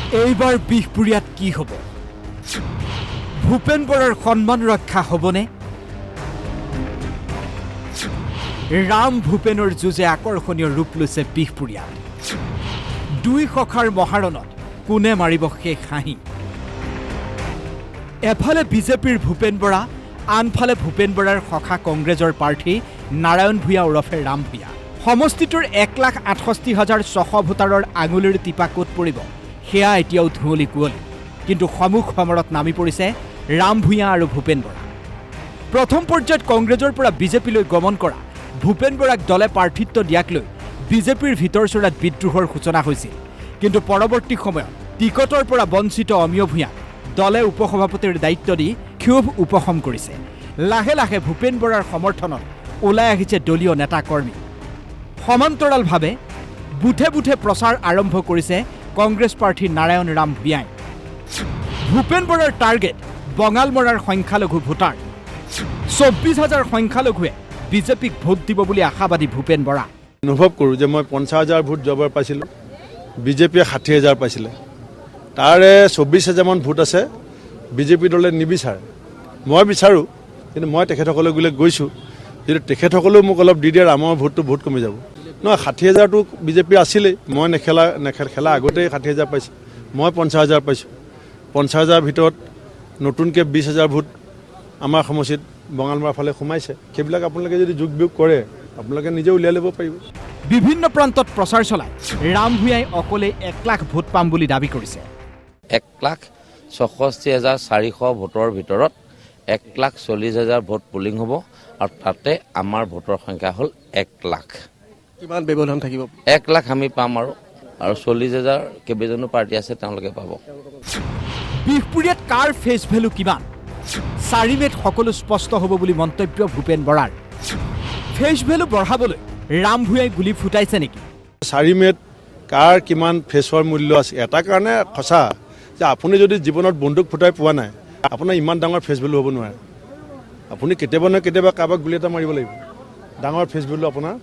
এইবাৰ বিহপুৰীয়াত কি হ'ব? ভূপেন বৰাৰ সন্মান ৰক্ষা হ'বনে? ৰাম ভূপেনৰ যুঁজে আকৰ্ষণীয় ৰূপ লৈছে বিহপুৰীয়াত। দুই সখাৰ মহাৰণত কোনে মাৰিব শেষ হাঁহি? এফালে বিজেপিৰ ভূপেন বৰা, আনফালে ভূপেন বৰাৰ সখা কংগ্ৰেছৰ প্ৰাৰ্থী নাৰায়ণ ভূঞা ওৰফে ৰাম ভূঞা। সমষ্টিটোৰ 1,68,600 ভোটাৰৰ আঙুলিৰ টিপা ক'ত পৰিব সেয়া এতিয়াও ধুঁৱলি কুঁৱলী। কিন্তু সন্মুখ সমৰত নামি পৰিছে ৰাম ভূঞা আৰু ভূপেন বৰা। প্ৰথম পৰ্যায়ত কংগ্ৰেছৰ পৰা বিজেপিলৈ গমন কৰা ভূপেন বৰাক দলে প্ৰাৰ্থিত্ব দিয়াক লৈ বিজেপিৰ ভিতৰচৰাত বিদ্ৰোহৰ সূচনা হৈছিল। কিন্তু পৰৱৰ্তী সময়ত টিকটৰ পৰা বঞ্চিত অমিয় ভূঞাক দলে উপসভাপতিৰ দায়িত্ব দি ক্ষোভ উপশম কৰিছে। লাহে লাহে ভূপেন বৰাৰ সমৰ্থনত ওলাই আহিছে দলীয় নেতা কৰ্মী। সমান্তৰালভাৱে বুথে বুথে প্ৰচাৰ আৰম্ভ কৰিছে কংগ্ৰেছ প্ৰাৰ্থী নাৰায়ণ ৰাম ভূঞাই। ভূপেন বৰাৰ টাৰ্গেট বঙালমৰাৰ সংখ্যালঘু ভোটাৰ। 24,000 সংখ্যালঘুৱে বিজেপিক ভোট দিব বুলি আশাবাদী ভূপেন বৰা। অনুভৱ কৰোঁ যে মই 50,000 ভোট যোৱাবাৰ পাইছিলোঁ, বিজেপিয়ে 60,000 পাইছিলে। তাৰে 24,000মান ভোট আছে বিজেপি দলে নিবিচাৰে। মই বিচাৰোঁ, কিন্তু মই তেখেতসকলে গ'লে গৈছোঁ, কিন্তু তেখেতসকলেও মোক অলপ দি দিয়ে, ৰামৰ ভোটটো বহুত কমি যাব। নহয়, 60,000টো বিজেপি আছিলেই। মই খেলা আগতেই 60,000 পাইছোঁ, মই 50,000 পাইছোঁ। 50,000 ভিতৰত নতুনকৈ 20,000 ভোট আমাৰ সমষ্টিত বঙালমৰাৰ ফালে সোমাইছে। সেইবিলাক আপোনালোকে যদি যোগ বিয়োগ কৰে আপোনালোকে নিজে উলিয়াই ল'ব পাৰিব। বিভিন্ন প্ৰান্তত প্ৰচাৰ চলাই ৰাম ভূঞাই অকলে 1 লাখ ভোট পাম বুলি দাবী কৰিছে। 1,64,400 ভোটৰ ভিতৰত 1,40,000 ভোট পুলিং হ'ব আৰু তাতে আমাৰ ভোটৰ সংখ্যা হ'ল 1 লাখ। কিমান ব্যৱধান থাকিব? 1 লাখ আমি পাম আৰু 40,000 কেইবাজনো পাৰ্টি আছে তেওঁলোকে পাব। বিহপুৰীয়াত কাৰ ফেচ ভেলু কিমান? 4 মে'ত সকলো স্পষ্ট হ'ব বুলি মন্তব্য ভূপেন বৰাৰ। ফেচ ভেলু বঢ়াবলৈ ৰাম ভূঞাই গুলী ফুটাইছে নেকি? 4 মে'ত কাৰ কিমান ফেচৰ মূল্য আছে এটা কাৰণে সঁচা যে আপুনি যদি জীৱনত বন্দুক ফুটাই পোৱা নাই আপোনাৰ ইমান ডাঙৰ ফেচ ভেলু হ'ব নোৱাৰে। আপুনি কেতিয়াবা নহয় কেতিয়াবা কাৰোবাক গুলী এটা মাৰিব লাগিব, ডাঙৰ ফেচ ভেলু আপোনাৰ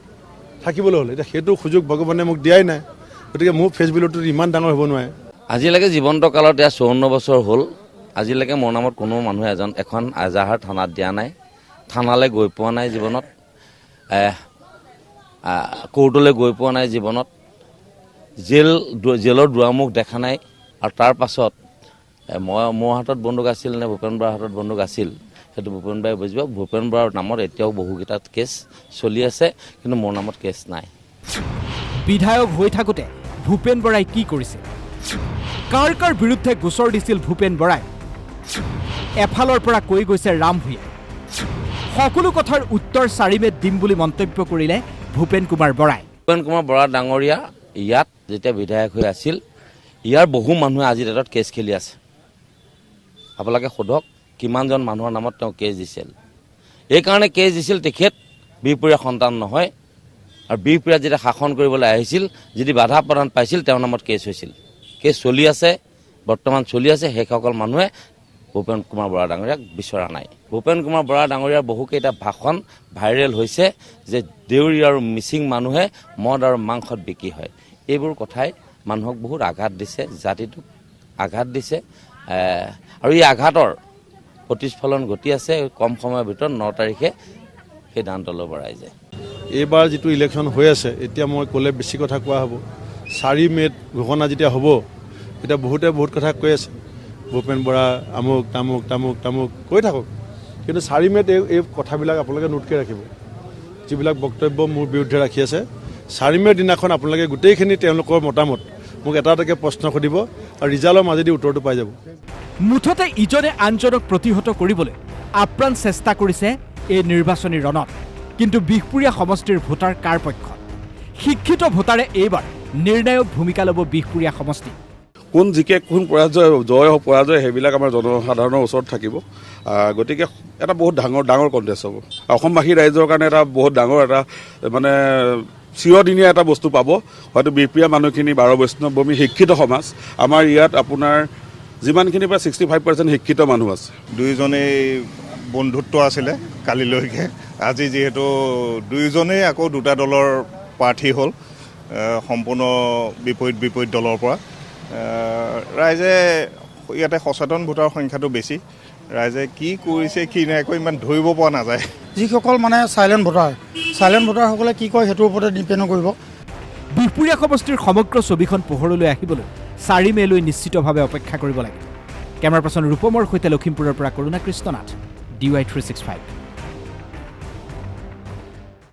থাকিবলৈ হ'লে। এতিয়া সেইটো সুযোগ ভগৱানে মোক দিয়াই নাই, গতিকে মোৰ ফেচ ভেলুটো ইমান ডাঙৰ হ'ব নোৱাৰে। আজিলৈকে জীৱন্ত কালত এয়া 54 বছৰ হ'ল, আজিলৈকে মোৰ নামত কোনো মানুহে এখন এজাহাৰ থানাত দিয়া নাই, থানালৈ গৈ পোৱা নাই জীৱনত, কোৰ্টলৈ গৈ পোৱা নাই জীৱনত, জেলৰ দুৱাৰমুখ দেখা নাই। আৰু তাৰ পাছত মোৰ হাতত বন্দুক আছিল নে ভূপেন বৰাৰ হাতত বন্দুক আছিল সেইটো ভূপেন বৰাই বুজিব। ভূপেন বৰাৰ নামত এতিয়াও বহুকেইটা কেছ চলি আছে, কিন্তু মোৰ নামত কেছ নাই। বিধায়ক হৈ থাকোঁতে ভূপেন বৰাই কি কৰিছিল? কাৰ কাৰ বিৰুদ্ধে গোচৰ দিছিল ভূপেন বৰাই? এফালৰ পৰা কৈ গৈছে ৰাম ভূঞাই। সকলো কথাৰ উত্তৰ 4 মে'ত দিম বুলি মন্তব্য কৰিলে ভূপেন কুমাৰ বৰাই। ভূপেন কুমাৰ বৰা ডাঙৰীয়া ইয়াত যেতিয়া বিধায়ক হৈ আছিল, ইয়াৰ বহু মানুহে আজি ডেটত কেছ খেলি আছে। আপোনালোকে সোধক কিমানজন মানুহৰ নামত তেওঁ কেছ দিছিল। এইকাৰণে কেছ দিছিল তেখেত বিহপুৰীয়া সন্তান নহয়, আৰু বিহপুৰীয়াত যেতিয়া শাসন কৰিবলৈ আহিছিল, যদি বাধা প্ৰদান পাইছিল তেওঁৰ নামত কেছ হৈছিল। কেছ চলি আছে, বৰ্তমান চলি আছে। সেইসকল মানুহে ভূপেন কুমাৰ বৰা ডাঙৰীয়াক বিচৰা নাই। ভূপেন কুমাৰ বৰা ডাঙৰীয়াৰ বহুকেইটা ভাষণ ভাইৰেল হৈছে যে দেউৰী আৰু মিচিং মানুহে মদ আৰু মাংসত বিক্ৰী হয়। এইবোৰ কথাই মানুহক বহুত আঘাত দিছে, জাতিটোক আঘাত দিছে, আৰু এই আঘাতৰ প্ৰতিস্ফলন ঘটি আছে। কম সময়ৰ ভিতৰত 9 তাৰিখে সিদ্ধান্ত ল'ব ৰাইজে। এইবাৰ যিটো ইলেকশ্যন হৈ আছে, এতিয়া মই ক'লে বেছি কথা কোৱা হ'ব। 4 মে'ত ঘোষণা যেতিয়া হ'ব, এতিয়া বহুতে বহুত কথা কৈ আছে, ভূপেন বৰা আমুক তামুক তামুক তামুক কৈ থাকক, কিন্তু 4 মে'ত এই কথাবিলাক আপোনালোকে নোটকৈ ৰাখিব। যিবিলাক বক্তব্য মোৰ বিৰুদ্ধে ৰাখি আছে, 4 মে'ৰ দিনাখন আপোনালোকে গোটেইখিনি তেওঁলোকৰ মতামত মোক এটা এটাকৈ প্ৰশ্ন সুধিব আৰু ৰিজাল্টৰ মাজেদি উত্তৰটো পাই যাব। মুঠতে ইজনে আনজনক প্ৰতিহত কৰিবলৈ আপ্ৰাণ চেষ্টা কৰিছে এই নিৰ্বাচনী ৰণত। কিন্তু বিহপুৰীয়া সমষ্টিৰ ভোটাৰ কাৰ পক্ষত? শিক্ষিত ভোটাৰে এইবাৰ নিৰ্ণায়ক ভূমিকা ল'ব বিহপুৰীয়া সমষ্টি। কোন জিকে কোন জয় পৰাজয় সেইবিলাক আমাৰ জনসাধাৰণৰ ওচৰত থাকিব। গতিকে এটা বহুত ডাঙৰ কণ্টেষ্ট হ'ব। অসমবাসী ৰাইজৰ কাৰণে এটা বহুত ডাঙৰ এটা মানে চিৰদিনীয়া এটা বস্তু পাব। হয়তো বিহপুৰীয়া মানুহখিনি 12 বৈষ্ণৱভূমি শিক্ষিত সমাজ, আমাৰ ইয়াত আপোনাৰ যিমানখিনি প্ৰায় 65% শিক্ষিত মানুহ আছে। দুয়োজনেই বন্ধুত্ব আছিলে কালিলৈকে। আজি যিহেতু দুয়োজনেই আকৌ 2টা দলৰ প্ৰাৰ্থী হ'ল, সম্পূৰ্ণ বিপৰীত দলৰ পৰা। ৰাইজে ইয়াতে সচেতন ভোটাৰ সংখ্যাটো বেছি ৰাইজে কি কৰিছে কি নাই কৈ ইমান ধৰিব পৰা নাযায় যিসকল মানে চাইলেণ্ট ভোটাৰসকলে কি কয় সেইটোৰ ওপৰতে ডিপেণ্ড কৰিব বিহপুৰীয়া সমষ্টিৰ সমগ্ৰ ছবিখন পোহৰলৈ আহিবলৈ 4 মেলৈ নিশ্চিতভাৱে অপেক্ষা কৰিব লাগে কেমেৰা পাৰ্চন ৰূপমৰ সৈতে লখিমপুৰৰ পৰা কৰুণা কৃষ্ণনাথ DY365